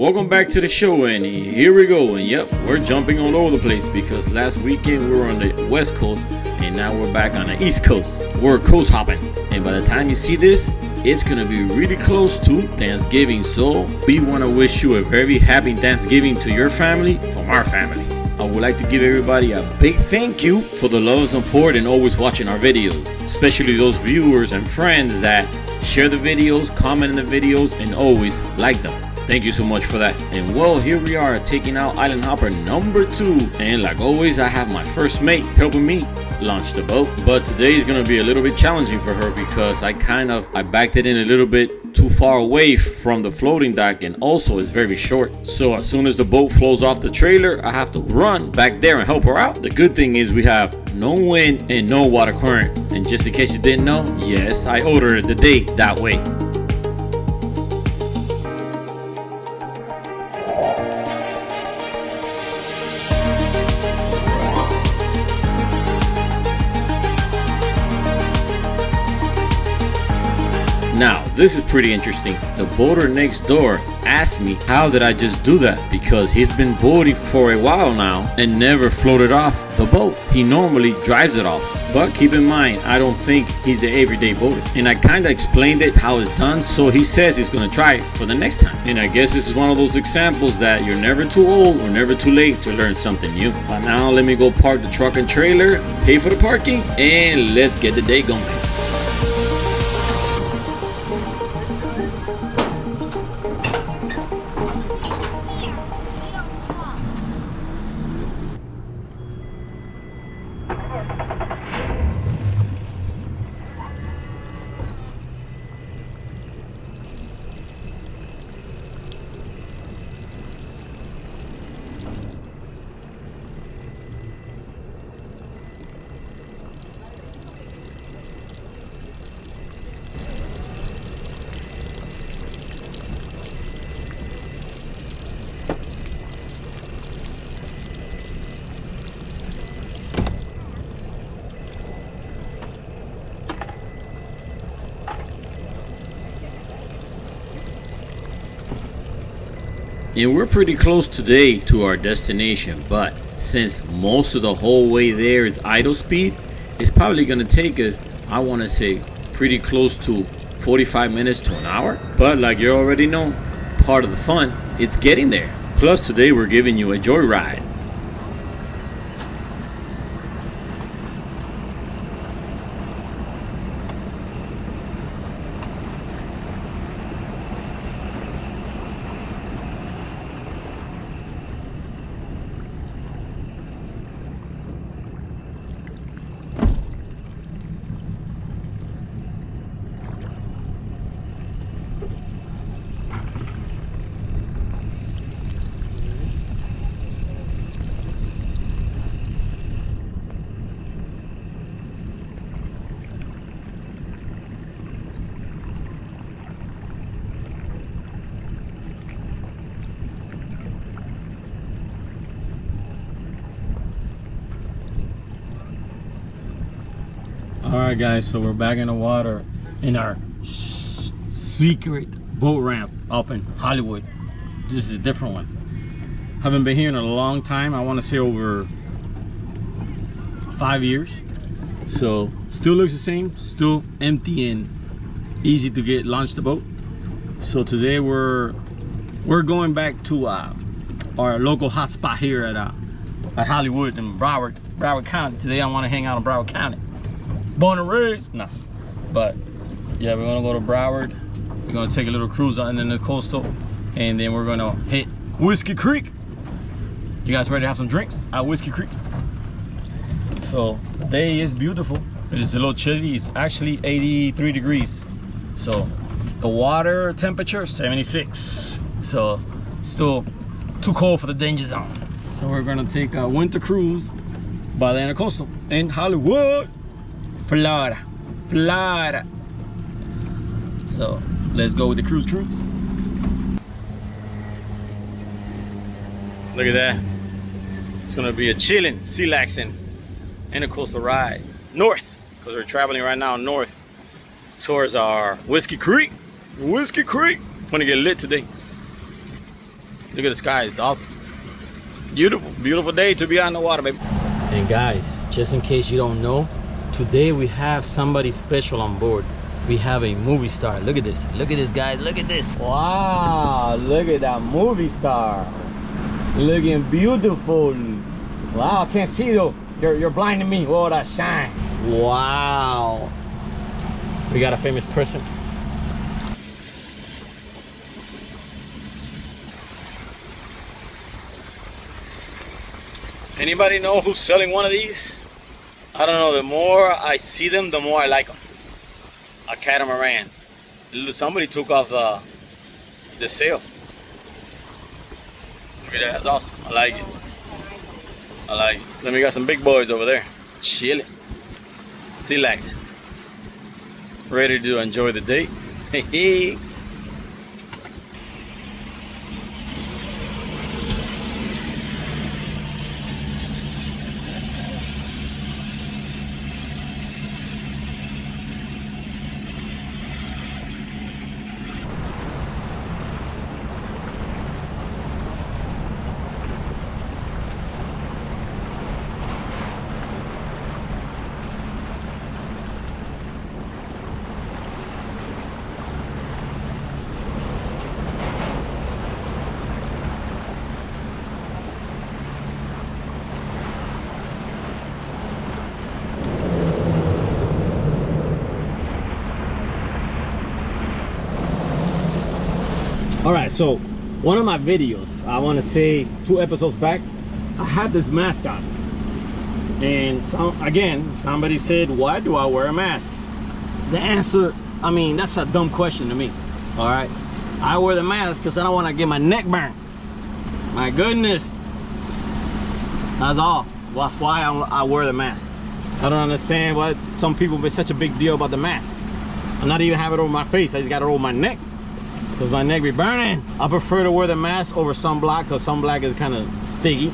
welcome back to the show, and here we go. And yep, we're jumping all over the place because last weekend we were on the West Coast and now we're back on the East Coast. We're coast hopping, and by the time you see this, it's gonna be really close to Thanksgiving. So we want to wish you a very happy Thanksgiving to your family from our family. I would like to give everybody a big thank you for the love and support and always watching our videos, especially those viewers and friends that share the videos, comment in the videos, and always like them. Thank you so much for that. And well, here we are taking out Island Hopper number 2. And like always, I have my first mate helping me launch the boat. But today is gonna be a little bit challenging for her because I backed it in a little bit too far away from the floating dock, and also it's very short. So as soon as the boat flows off the trailer, I have to run back there and help her out. The good thing is we have no wind and no water current. And just in case you didn't know, yes, I ordered the day that way. Now, this is pretty interesting. The boater next door asked me how did I just do that, because he's been boating for a while now and never floated off the boat. He normally drives it off. But keep in mind, I don't think he's an everyday boater. And I kind of explained it how it's done, so he says he's going to try it for the next time. And I guess this is one of those examples that you're never too old or never too late to learn something new. But now let me go park the truck and trailer, pay for the parking, and let's get the day going. And we're pretty close today to our destination, but since most of the whole way there is idle speed, it's probably going to take us, I want to say, pretty close to 45 minutes to an hour. But like you already know, part of the fun, it's getting there. Plus today we're giving you a joyride. Alright guys, so we're back in the water in our secret boat ramp up in Hollywood. This is a different one. Haven't been here in a long time. I want to say over 5 years. So still looks the same, still empty and easy to get launched the boat. So today we're going back to our local hotspot here at Hollywood in Broward County. Today I want to hang out in Broward County. Born and raised, no, but yeah, we're gonna go to Broward. We're gonna take a little cruise on the Intercoastal, and then we're gonna hit Whiskey Creek. You guys ready to have some drinks at Whiskey Creeks? So the day is beautiful. It is a little chilly. It's actually 83 degrees. So the water temperature 76. So still too cold for the danger zone. So we're gonna take a winter cruise by the Intercoastal in Hollywood, Florida. So let's go with the cruise. Look at that. It's gonna be a chilling, chillaxing Intercoastal ride north, because we're traveling right now north towards our Whiskey Creek. Gonna get lit today. Look at the sky, it's awesome. Beautiful, beautiful day to be on the water, baby. And guys, just in case you don't know, today we have somebody special on board. We have a movie star. Look at this. Look at this, guys. Look at this. Wow, look at that movie star. Looking beautiful. Wow, I can't see though. You're blinding me. Oh, that shine. Wow. We got a famous person. Anybody know who's selling one of these? I don't know. The more I see them, the more I like them. A catamaran. Somebody took off the sail. Look at that, that's awesome. I like it. I like it. Then we got some big boys over there. Chilling. Chillax. Ready to enjoy the day. Hey. All right, so one of my videos, I want to say 2 episodes back, I had this mask on, and somebody said, why do I wear a mask? The answer, I mean, that's a dumb question to me. All right, I wear the mask because I don't want to get my neck burned. My goodness, that's all. That's why I wear the mask. I don't understand why some people make such a big deal about the mask. I'm not even having it over my face, I just got it over my neck. Because my neck be burning. I prefer to wear the mask over sunblock because sunblock is kind of sticky.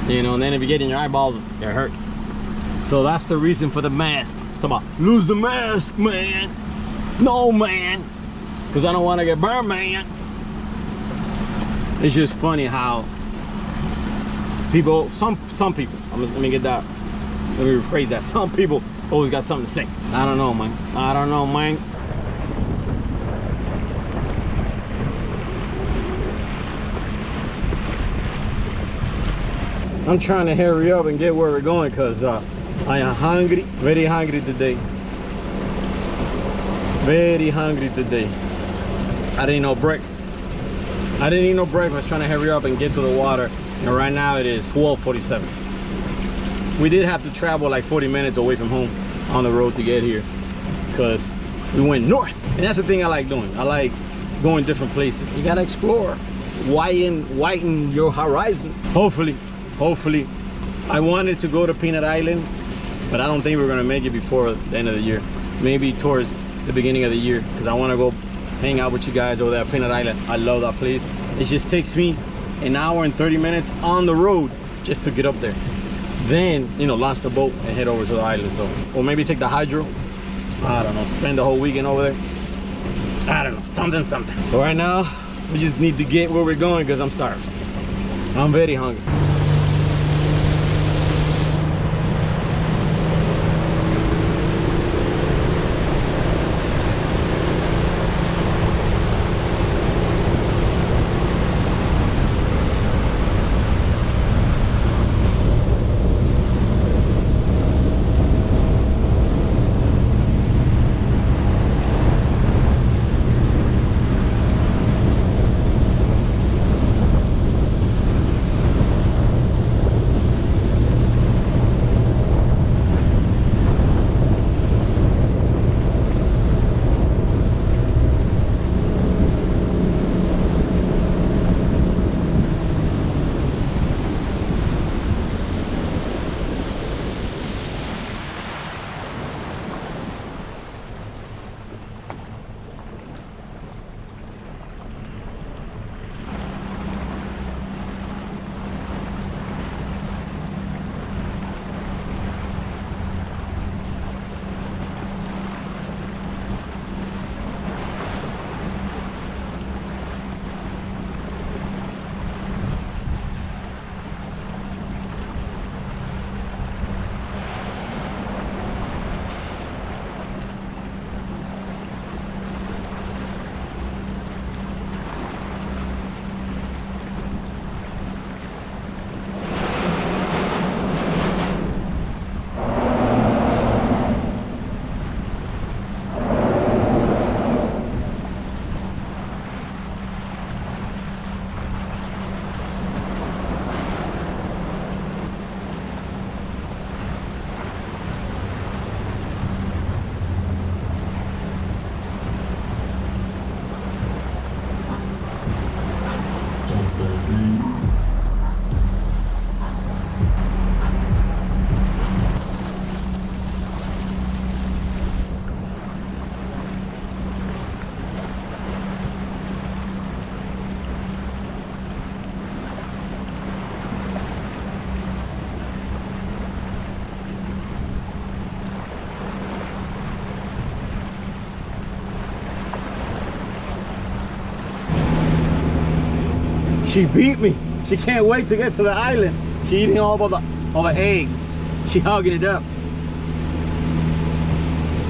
You know, and then if you get in your eyeballs, it hurts. So that's the reason for the mask. Talk about, lose the mask, man. No, man. Because I don't want to get burned, man. It's just funny how people, some people, let me get that, let me rephrase that. Some people always got something to say. I don't know, man. I don't know, man. I'm trying to hurry up and get where we're going because I am hungry, very hungry today. Very hungry today. I didn't eat no breakfast. Trying to hurry up and get to the water. And right now it is 12:47. We did have to travel like 40 minutes away from home on the road to get here because we went north. And that's the thing I like doing. I like going different places. You gotta explore, widen your horizons. Hopefully, I wanted to go to Peanut Island, but I don't think we're gonna make it before the end of the year. Maybe towards the beginning of the year, because I want to go hang out with you guys over there at Peanut Island. I love that place. It just takes me an hour and 30 minutes on the road just to get up there. Then, you know, launch the boat and head over to the island. So, or maybe take the hydro. I don't know, spend the whole weekend over there. I don't know, something. But right now, we just need to get where we're going because I'm starving. I'm very hungry. She beat me. She can't wait to get to the island. She eating all the eggs. She hugging it up.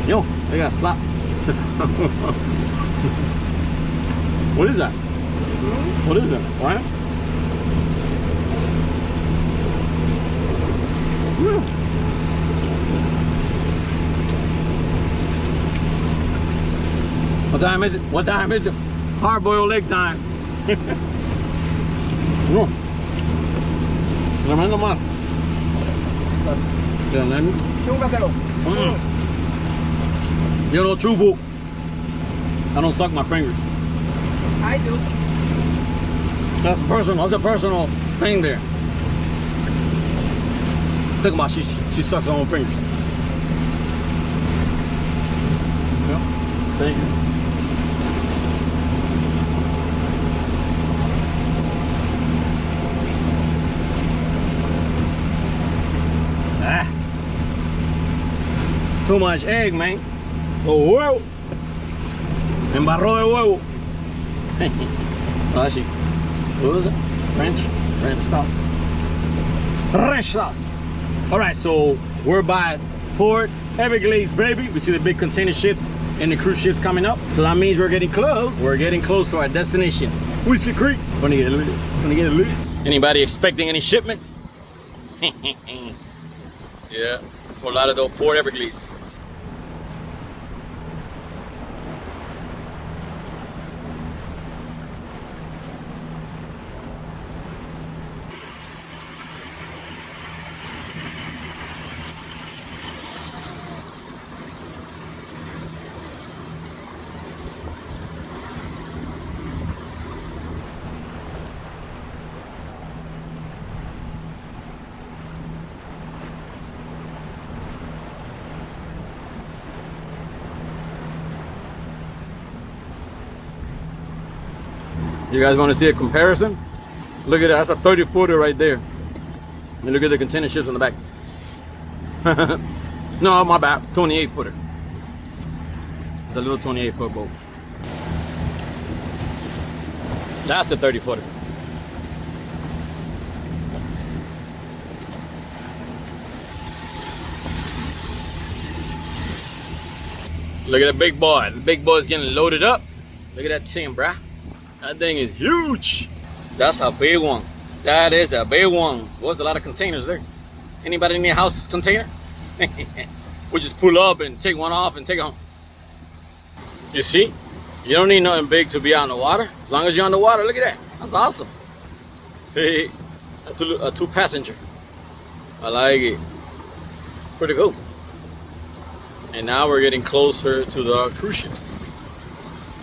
Yo, they got slapped. What is that? What is that? What? What time is it? What time is it? Hard-boiled egg time. Tremendo más. Chúngatelo. You know, true boo. I don't suck my fingers. I do. That's a personal thing there. Think about she sucks her own fingers. Yep. Thank you. Ah. Too much egg, man. Oh, huevo. Embarró de huevo. What is it? Ranch sauce. Ranch sauce. All right, so we're by Port Everglades, baby. We see the big container ships and the cruise ships coming up. So that means we're getting close. We're getting close to our destination, Whiskey Creek. Gonna get lit. Anybody expecting any shipments? Yeah, Fort Lauderdale, Port Everglades. You guys want to see a comparison? Look at that, that's a 30-footer right there. And look at the container ships on the back. No, my bad, 28-footer. The little 28-foot boat. That's a 30-footer. Look at the big boy. The big boy's getting loaded up. Look at that thing, bruh. That thing is huge. That's a big one. That is a big one. There's a lot of containers there. Anybody need a house container? We just pull up and take one off and take it home. You see? You don't need nothing big to be out in the water. As long as you're on the water, look at that. That's awesome. Hey, a two-passenger. I like it. Pretty cool. And now we're getting closer to the cruise ships.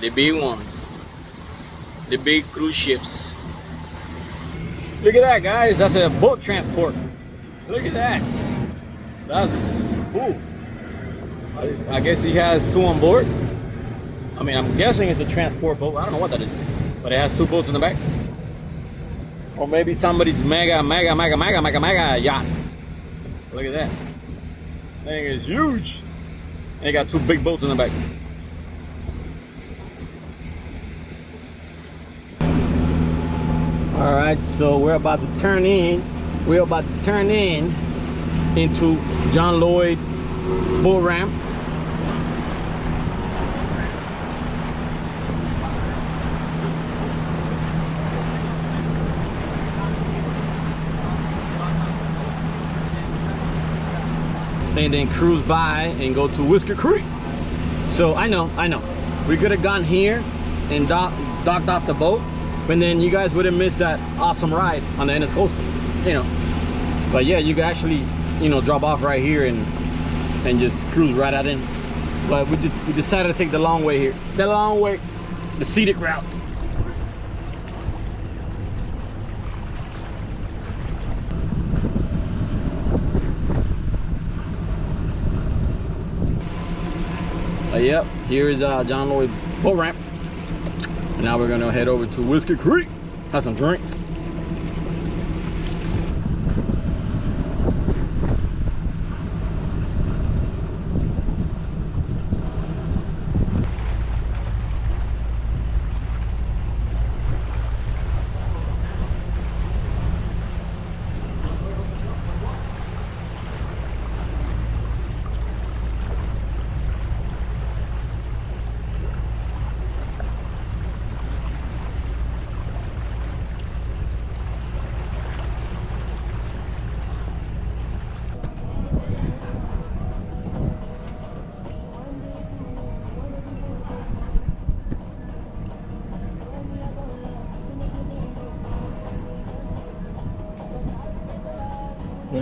The big ones. The big cruise ships. Look at that, guys. That's a boat transport. Look at that. That's cool. I guess he has two on board. I mean, I'm guessing it's a transport boat. I don't know what that is. But it has two boats in the back. Or maybe somebody's mega yacht. Look at that. That thing is huge. And they got two big boats in the back. All right, so we're about to turn in. We're about to turn in into John Lloyd boat ramp. And then cruise by and go to Whiskey Creek. So I know. We could have gone here and docked off the boat, but then you guys would have missed that awesome ride on the Intercoastal, you know. But yeah, you can actually, you know, drop off right here and just cruise right out in. But we decided to take the long way here. The long way, the scenic route. Yep, here is John Lloyd boat ramp. And now we're gonna head over to Whiskey Creek, have some drinks.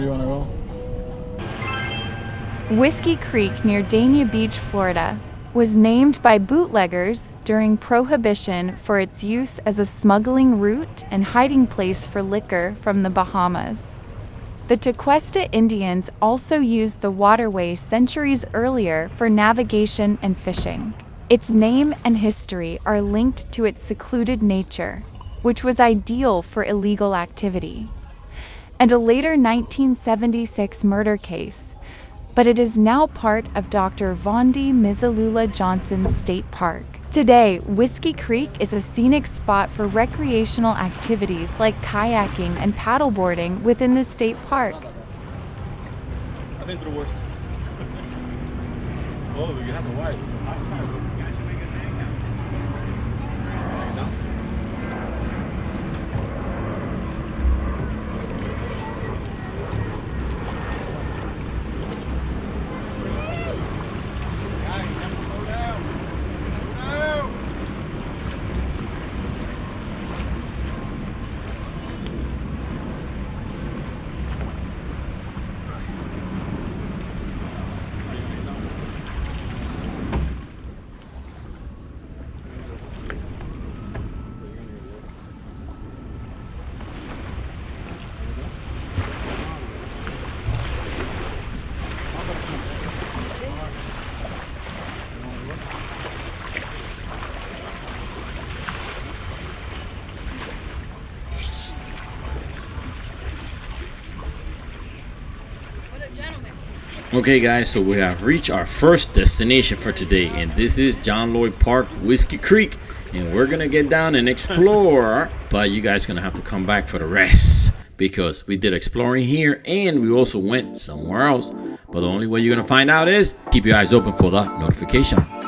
do you want to go? Whiskey Creek near Dania Beach, Florida, was named by bootleggers during Prohibition for its use as a smuggling route and hiding place for liquor from the Bahamas. The Tequesta Indians also used the waterway centuries earlier for navigation and fishing. Its name and history are linked to its secluded nature, which was ideal for illegal activity, and a later 1976 murder case, but it is now part of Dr. Vondi Mizalula Johnson State Park. Today, Whiskey Creek is a scenic spot for recreational activities like kayaking and paddleboarding within the state park. I've been through worse. Oh, you have to wipe. Okay guys, so we have reached our first destination for today, and this is John Lloyd Park, Whiskey Creek, and we're gonna get down and explore, but you guys gonna have to come back for the rest because we did exploring here and we also went somewhere else, but the only way you're gonna find out is keep your eyes open for the notification.